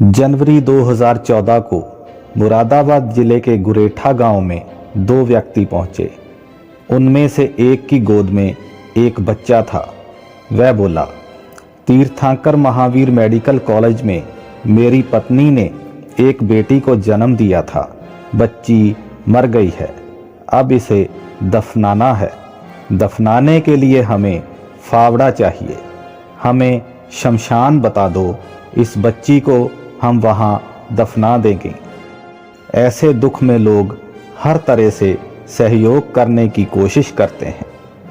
जनवरी 2014 को मुरादाबाद जिले के गुरेठा गांव में 2 व्यक्ति पहुंचे। उनमें से एक की गोद में एक बच्चा था। वह बोला, तीर्थंकर महावीर मेडिकल कॉलेज में मेरी पत्नी ने एक बेटी को जन्म दिया था। बच्ची मर गई है, अब इसे दफनाना है। दफनाने के लिए हमें फावड़ा चाहिए। हमें शमशान बता दो, इस बच्ची को हम वहाँ दफना देंगे। ऐसे दुख में लोग हर तरह से सहयोग करने की कोशिश करते हैं,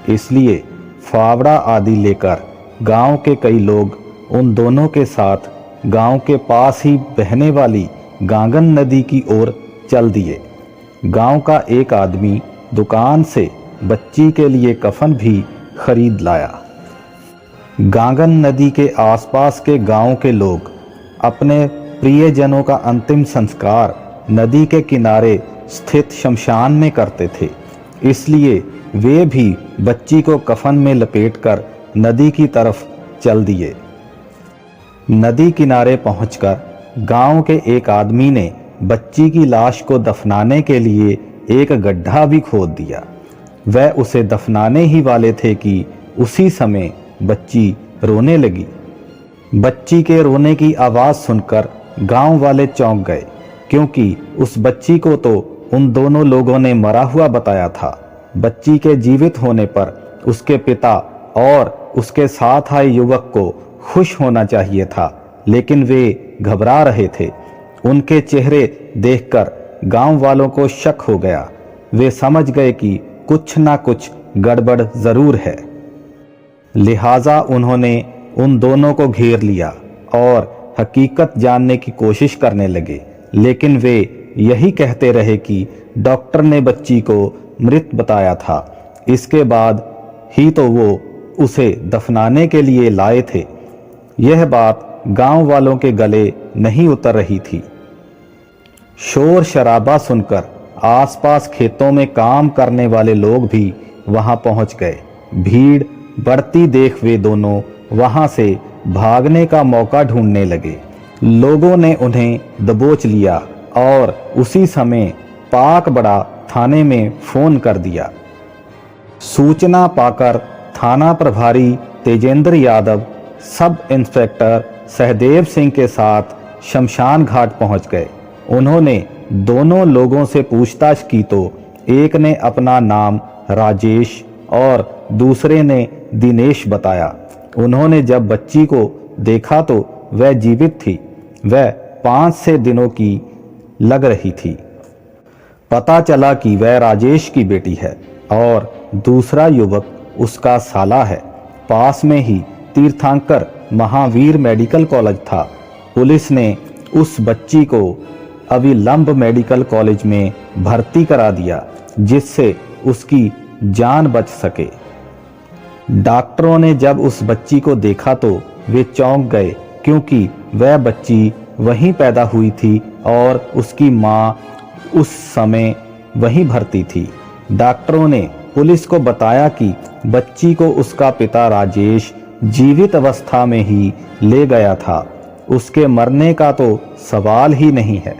इसलिए फावड़ा आदि लेकर गांव के कई लोग उन दोनों के साथ गांव के पास ही बहने वाली गांगन नदी की ओर चल दिए। गांव का एक आदमी दुकान से बच्ची के लिए कफन भी खरीद लाया। गांगन नदी के आसपास के गांव के लोग अपने प्रियजनों का अंतिम संस्कार नदी के किनारे स्थित शमशान में करते थे, इसलिए वे भी बच्ची को कफन में लपेटकर नदी की तरफ चल दिए। नदी किनारे पहुंचकर गांव के एक आदमी ने बच्ची की लाश को दफनाने के लिए एक गड्ढा भी खोद दिया। वह उसे दफनाने ही वाले थे कि उसी समय बच्ची रोने लगी। बच्ची के रोने की आवाज़ सुनकर गांव वाले चौंक गए, क्योंकि उस बच्ची को तो उन दोनों लोगों ने मरा हुआ बताया था। बच्ची के जीवित होने पर उसके पिता और उसके साथ आए युवक को खुश होना चाहिए था, लेकिन वे घबरा रहे थे। उनके चेहरे देखकर गांव वालों को शक हो गया। वे समझ गए कि कुछ ना कुछ गड़बड़ जरूर है। लिहाजा उन्होंने उन दोनों को घेर लिया और हकीकत जानने की कोशिश करने लगे, लेकिन वे यही कहते रहे कि डॉक्टर ने बच्ची को मृत बताया था। इसके बाद ही तो वो उसे दफनाने के लिए लाए थे। यह बात गांव वालों के गले नहीं उतर रही थी। शोर शराबा सुनकर आसपास खेतों में काम करने वाले लोग भी वहां पहुंच गए। भीड़ बढ़ती देख वे दोनों वहां से भागने का मौका ढूंढने लगे। लोगों ने उन्हें दबोच लिया और उसी समय पाकबड़ा थाने में फोन कर दिया। सूचना पाकर थाना प्रभारी तेजेंद्र यादव सब इंस्पेक्टर सहदेव सिंह के साथ शमशान घाट पहुंच गए। उन्होंने दोनों लोगों से पूछताछ की तो एक ने अपना नाम राजेश और दूसरे ने दिनेश बताया। उन्होंने जब बच्ची को देखा तो वह जीवित थी। वह 5-6 दिनों की लग रही थी। पता चला कि वह राजेश की बेटी है और दूसरा युवक उसका साला है। पास में ही तीर्थंकर महावीर मेडिकल कॉलेज था। पुलिस ने उस बच्ची को अविलंब मेडिकल कॉलेज में भर्ती करा दिया, जिससे उसकी जान बच सके। डॉक्टरों ने जब उस बच्ची को देखा तो वे चौंक गए, क्योंकि वह बच्ची वहीं पैदा हुई थी और उसकी माँ उस समय वहीं भर्ती थी। डॉक्टरों ने पुलिस को बताया कि बच्ची को उसका पिता राजेश जीवित अवस्था में ही ले गया था। उसके मरने का तो सवाल ही नहीं है।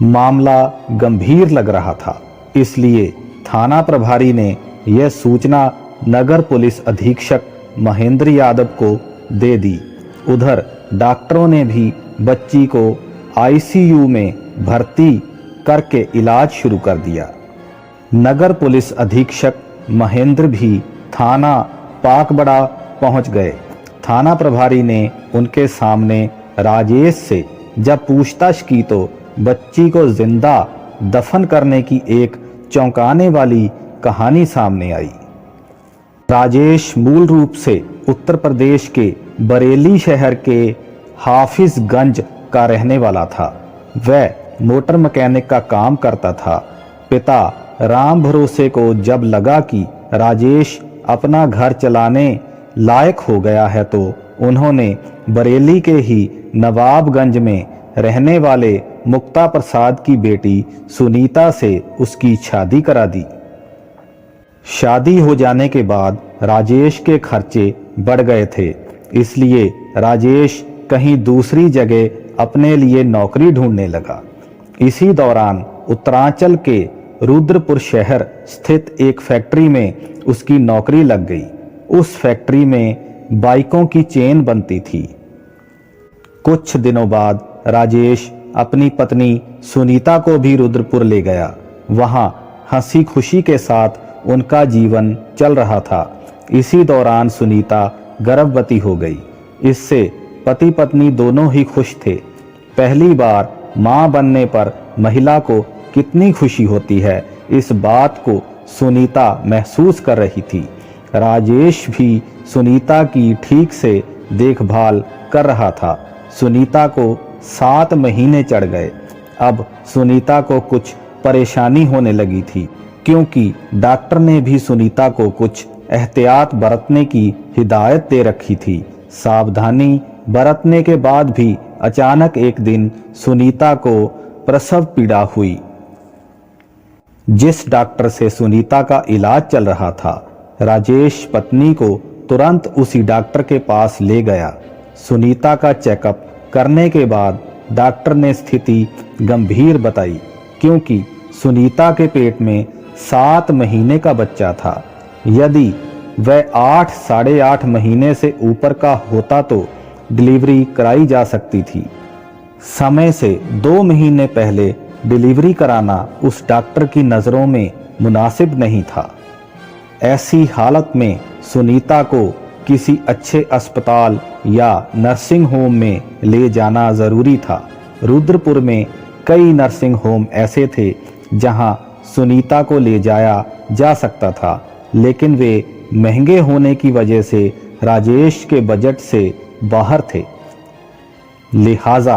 मामला गंभीर लग रहा था, इसलिए थाना प्रभारी ने यह सूचना नगर पुलिस अधीक्षक महेंद्र यादव को दे दी। उधर डॉक्टरों ने भी बच्ची को आईसीयू में भर्ती करके इलाज शुरू कर दिया। नगर पुलिस अधीक्षक महेंद्र भी थाना पाकबड़ा पहुंच गए। थाना प्रभारी ने उनके सामने राजेश से जब पूछताछ की तो बच्ची को जिंदा दफन करने की एक चौंकाने वाली कहानी सामने आई। राजेश मूल रूप से उत्तर प्रदेश के बरेली शहर के हाफिजगंज का रहने वाला था। वह मोटर मैकेनिक का काम करता था। पिता राम भरोसे को जब लगा कि राजेश अपना घर चलाने लायक हो गया है तो उन्होंने बरेली के ही नवाबगंज में रहने वाले मुक्ता प्रसाद की बेटी सुनीता से उसकी शादी करा दी। शादी हो जाने के बाद राजेश के खर्चे बढ़ गए थे, इसलिए राजेश कहीं दूसरी जगह अपने लिए नौकरी ढूंढने लगा। इसी दौरान उत्तरांचल के रुद्रपुर शहर स्थित एक फैक्ट्री में उसकी नौकरी लग गई। उस फैक्ट्री में बाइकों की चेन बनती थी। कुछ दिनों बाद राजेश अपनी पत्नी सुनीता को भी रुद्रपुर ले गया। वहां हंसी खुशी के साथ उनका जीवन चल रहा था। इसी दौरान सुनीता गर्भवती हो गई। इससे पति पत्नी दोनों ही खुश थे। पहली बार मां बनने पर महिला को कितनी खुशी होती है, इस बात को सुनीता महसूस कर रही थी। राजेश भी सुनीता की ठीक से देखभाल कर रहा था। सुनीता को 7 महीने चढ़ गए। अब सुनीता को कुछ परेशानी होने लगी थी, क्योंकि डॉक्टर ने भी सुनीता को कुछ एहतियात बरतने की हिदायत दे रखी थी। सावधानी बरतने के बाद भी अचानक एक दिन सुनीता को प्रसव पीड़ा हुई। जिस डॉक्टर से सुनीता का इलाज चल रहा था, राजेश पत्नी को तुरंत उसी डॉक्टर के पास ले गया। सुनीता का चेकअप करने के बाद डॉक्टर ने स्थिति गंभीर बताई, क्योंकि सुनीता के पेट में 7 महीने का बच्चा था। यदि वह 8 साढ़े 8 महीने से ऊपर का होता तो डिलीवरी कराई जा सकती थी। समय से 2 महीने पहले डिलीवरी कराना उस डॉक्टर की नज़रों में मुनासिब नहीं था। ऐसी हालत में सुनीता को किसी अच्छे अस्पताल या नर्सिंग होम में ले जाना ज़रूरी था। रुद्रपुर में कई नर्सिंग होम ऐसे थे जहां सुनीता को ले जाया जा सकता था, लेकिन वे महंगे होने की वजह से राजेश के बजट से बाहर थे। लिहाजा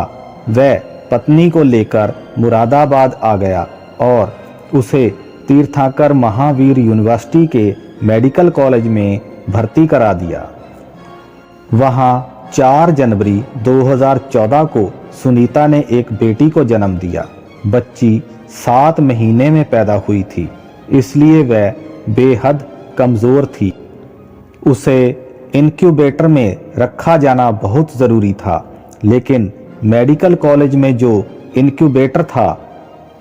वह पत्नी को लेकर मुरादाबाद आ गया और उसे तीर्थंकर महावीर यूनिवर्सिटी के मेडिकल कॉलेज में भर्ती करा दिया। वहां 4 जनवरी 2014 को सुनीता ने एक बेटी को जन्म दिया। बच्ची 7 महीने में पैदा हुई थी, इसलिए वह बेहद कमज़ोर थी। उसे इनक्यूबेटर में रखा जाना बहुत ज़रूरी था, लेकिन मेडिकल कॉलेज में जो इनक्यूबेटर था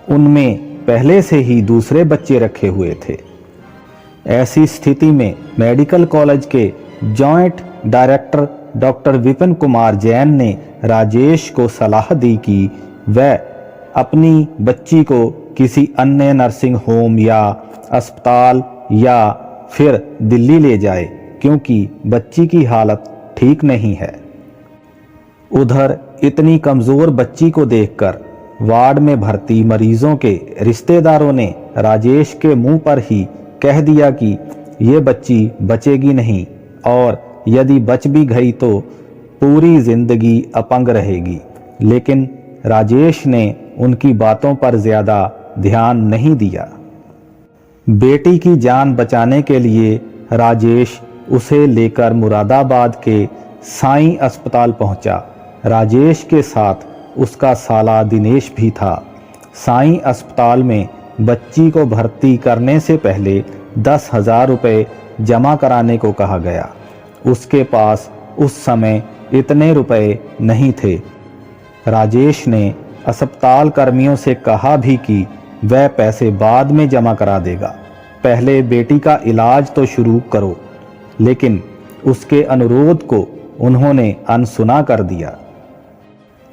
उनमें पहले से ही दूसरे बच्चे रखे हुए थे। ऐसी स्थिति में मेडिकल कॉलेज के joint director doctor Vipin Kumar Jain ने राजेश को सलाह दी कि वह अपनी बच्ची को किसी अन्य नर्सिंग होम या अस्पताल या फिर दिल्ली ले जाए, क्योंकि बच्ची की हालत ठीक नहीं है। उधर इतनी कमज़ोर बच्ची को देखकर वार्ड में भर्ती मरीजों के रिश्तेदारों ने राजेश के मुंह पर ही कह दिया कि ये बच्ची बचेगी नहीं, और यदि बच भी गई तो पूरी जिंदगी अपंग रहेगी। लेकिन राजेश ने उनकी बातों पर ज़्यादा ध्यान नहीं दिया। बेटी की जान बचाने के लिए राजेश उसे लेकर मुरादाबाद के साईं अस्पताल पहुंचा। राजेश के साथ उसका साला दिनेश भी था। साईं अस्पताल में बच्ची को भर्ती करने से पहले 10,000 रुपये जमा कराने को कहा गया। उसके पास उस समय इतने रुपए नहीं थे। राजेश ने अस्पताल कर्मियों से कहा भी कि वह पैसे बाद में जमा करा देगा, पहले बेटी का इलाज तो शुरू करो, लेकिन उसके अनुरोध को उन्होंने अनसुना कर दिया।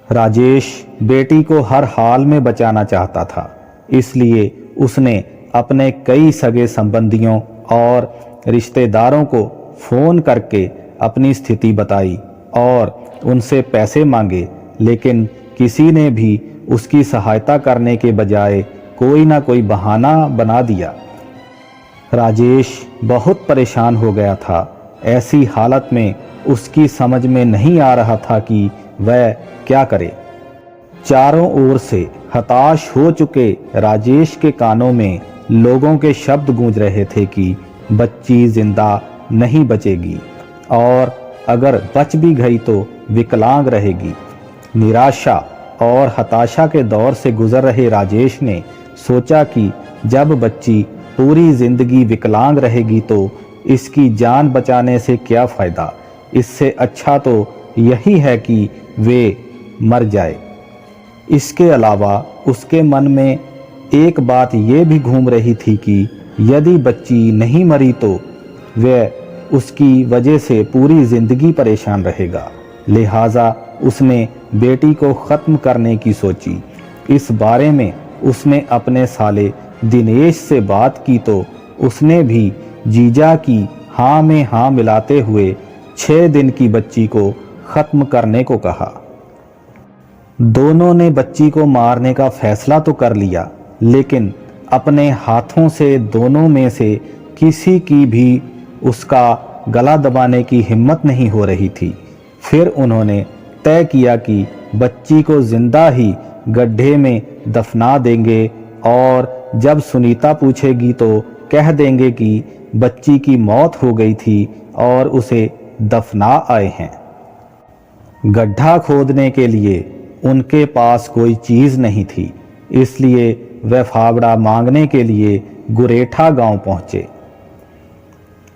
राजेश बेटी को हर हाल में बचाना चाहता था, इसलिए उसने अपने कई सगे संबंधियों और रिश्तेदारों को फ़ोन करके अपनी स्थिति बताई और उनसे पैसे मांगे, लेकिन किसी ने भी उसकी सहायता करने के बजाय कोई ना कोई बहाना बना दिया। राजेश बहुत परेशान हो गया था। ऐसी हालत में उसकी समझ में नहीं आ रहा था कि वह क्या करे। चारों ओर से हताश हो चुके राजेश के कानों में लोगों के शब्द गूंज रहे थे कि बच्ची जिंदा नहीं बचेगी, और अगर बच भी गई तो विकलांग रहेगी। निराशा और हताशा के दौर से गुजर रहे राजेश ने सोचा कि जब बच्ची पूरी जिंदगी विकलांग रहेगी तो इसकी जान बचाने से क्या फ़ायदा। इससे अच्छा तो यही है कि वे मर जाए। इसके अलावा उसके मन में एक बात ये भी घूम रही थी कि यदि बच्ची नहीं मरी तो वह उसकी वजह से पूरी ज़िंदगी परेशान रहेगा। लिहाजा उसने बेटी को ख़त्म करने की सोची। इस बारे में उसने अपने साले दिनेश से बात की तो उसने भी जीजा की हाँ में हाँ मिलाते हुए 6 दिन की बच्ची को ख़त्म करने को कहा। दोनों ने बच्ची को मारने का फैसला तो कर लिया, लेकिन अपने हाथों से दोनों में से किसी की भी उसका गला दबाने की हिम्मत नहीं हो रही थी। फिर उन्होंने तय किया कि बच्ची को जिंदा ही गड्ढे में दफना देंगे और जब सुनीता पूछेगी तो कह देंगे कि बच्ची की मौत हो गई थी और उसे दफना आए हैं। गड्ढा खोदने के लिए उनके पास कोई चीज़ नहीं थी, इसलिए वह फावड़ा मांगने के लिए गुरेठा गांव पहुंचे।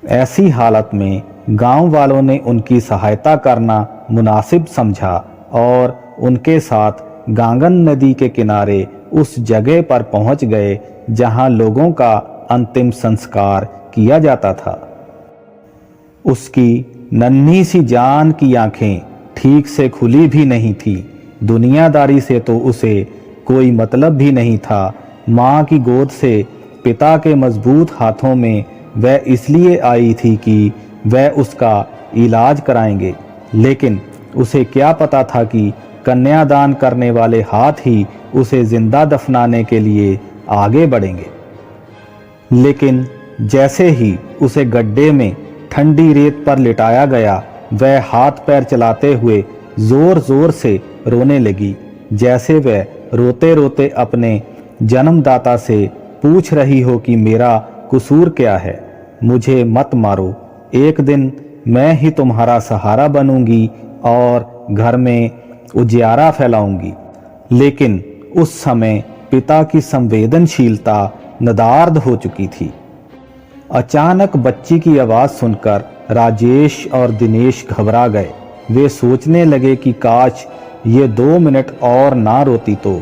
ऐसी हालत में गांव वालों ने उनकी सहायता करना मुनासिब समझा और उनके साथ गांगन नदी के किनारे उस जगह पर पहुंच गए जहां लोगों का अंतिम संस्कार किया जाता था। उसकी नन्ही सी जान की आंखें ठीक से खुली भी नहीं थी। दुनियादारी से तो उसे कोई मतलब भी नहीं था। माँ की गोद से पिता के मजबूत हाथों में वह इसलिए आई थी कि वह उसका इलाज कराएंगे, लेकिन उसे क्या पता था कि कन्यादान करने वाले हाथ ही उसे जिंदा दफनाने के लिए आगे बढ़ेंगे। लेकिन जैसे ही उसे गड्ढे में ठंडी रेत पर लिटाया गया, वह हाथ पैर चलाते हुए जोर जोर से रोने लगी, जैसे वह रोते रोते अपने जन्मदाता से पूछ रही हो कि मेरा कसूर क्या है, मुझे मत मारो, एक दिन मैं ही तुम्हारा सहारा बनूंगी और घर में उजियारा फैलाऊंगी। लेकिन उस समय पिता की संवेदनशीलता नदार्द हो चुकी थी। अचानक बच्ची की आवाज़ सुनकर राजेश और दिनेश घबरा गए। वे सोचने लगे कि काश ये 2 मिनट और ना रोती तो।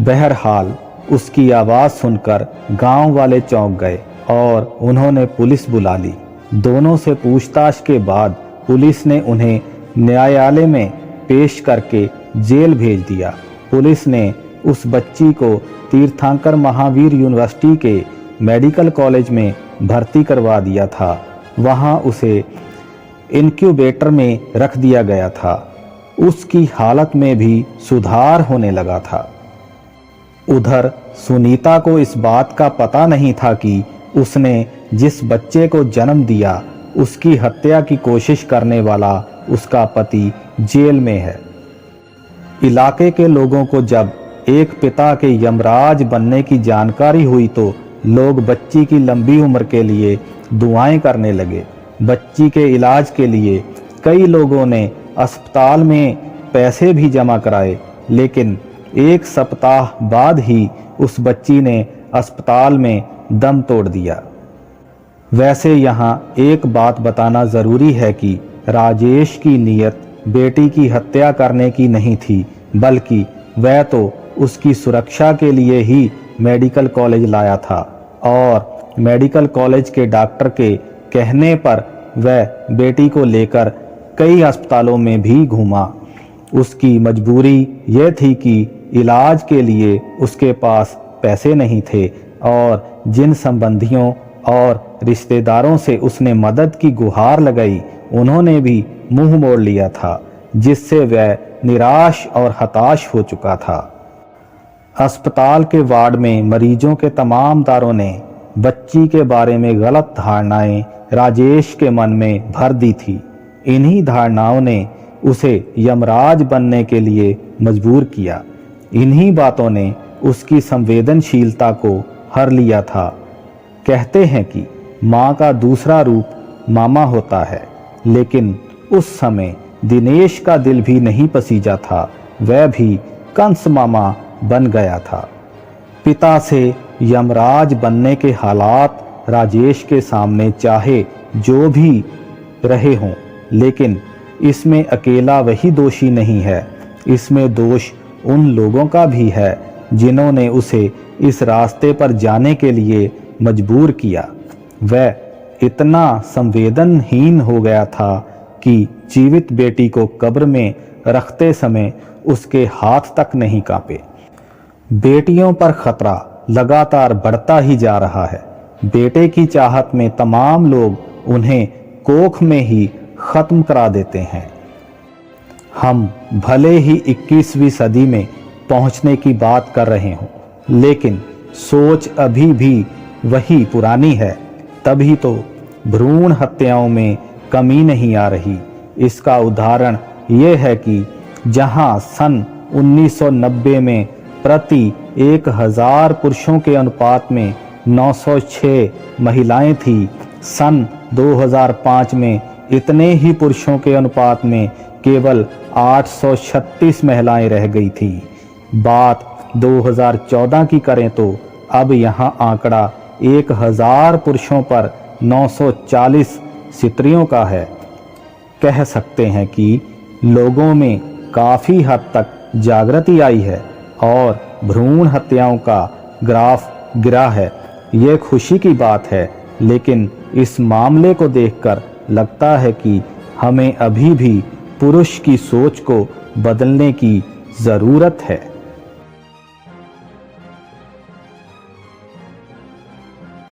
बहरहाल उसकी आवाज़ सुनकर गांव वाले चौंक गए और उन्होंने पुलिस बुला ली। दोनों से पूछताछ के बाद पुलिस ने उन्हें न्यायालय में पेश करके जेल भेज दिया। पुलिस ने उस बच्ची को तीर्थंकर महावीर यूनिवर्सिटी के मेडिकल कॉलेज में भर्ती करवा दिया था। वहां उसे इनक्यूबेटर में रख दिया गया था। उसकी हालत में भी सुधार होने लगा था। उधर सुनीता को इस बात का पता नहीं था कि उसने जिस बच्चे को जन्म दिया उसकी हत्या की कोशिश करने वाला उसका पति जेल में है। इलाके के लोगों को जब एक पिता के यमराज बनने की जानकारी हुई तो लोग बच्ची की लंबी उम्र के लिए दुआएं करने लगे। बच्ची के इलाज के लिए कई लोगों ने अस्पताल में पैसे भी जमा कराए, लेकिन 1 सप्ताह बाद ही उस बच्ची ने अस्पताल में दम तोड़ दिया। वैसे यहाँ एक बात बताना ज़रूरी है कि राजेश की नीयत बेटी की हत्या करने की नहीं थी, बल्कि वह तो उसकी सुरक्षा के लिए ही मेडिकल कॉलेज लाया था और मेडिकल कॉलेज के डॉक्टर के कहने पर वह बेटी को लेकर कई अस्पतालों में भी घूमा। उसकी मजबूरी यह थी कि इलाज के लिए उसके पास पैसे नहीं थे और जिन संबंधियों और रिश्तेदारों से उसने मदद की गुहार लगाई उन्होंने भी मुंह मोड़ लिया था, जिससे वह निराश और हताश हो चुका था। अस्पताल के वार्ड में मरीजों के तमाम दारों ने बच्ची के बारे में गलत धारणाएं राजेश के मन में भर दी थी। इन्हीं धारणाओं ने उसे यमराज बनने के लिए मजबूर किया। इन्हीं बातों ने उसकी संवेदनशीलता को हर लिया था। कहते हैं कि माँ का दूसरा रूप मामा होता है, लेकिन उस समय दिनेश का दिल भी नहीं पसीजा था, वह भी कंस मामा बन गया था। पिता से यमराज बनने के हालात राजेश के सामने चाहे जो भी रहे हों, लेकिन इसमें अकेला वही दोषी नहीं है। इसमें दोष उन लोगों का भी है जिन्होंने उसे इस रास्ते पर जाने के लिए मजबूर किया। वह इतना संवेदनहीन हो गया था कि जीवित बेटी को कब्र में रखते समय उसके हाथ तक नहीं कांपे। बेटियों पर खतरा लगातार बढ़ता ही जा रहा है। बेटे की चाहत में तमाम लोग उन्हें कोख में ही खत्म करा देते हैं। हम भले ही 21वीं सदी में पहुंचने की बात कर रहे हों, लेकिन सोच अभी भी वही पुरानी है। तभी तो भ्रूण हत्याओं में कमी नहीं आ रही। इसका उदाहरण ये है कि जहां सन 1990 में प्रति 1000 पुरुषों के अनुपात में 906 महिलाएं थी, सन 2005 में इतने ही पुरुषों के अनुपात में केवल 836 महिलाएं रह गई थी। बात 2014 की करें तो अब यहां आंकड़ा 1000 पुरुषों पर 940 स्त्रियों का है। कह सकते हैं कि लोगों में काफ़ी हद तक जागृति आई है और भ्रूण हत्याओं का ग्राफ गिरा है। ये खुशी की बात है, लेकिन इस मामले को देखकर लगता है कि हमें अभी भी पुरुष की सोच को बदलने की ज़रूरत है।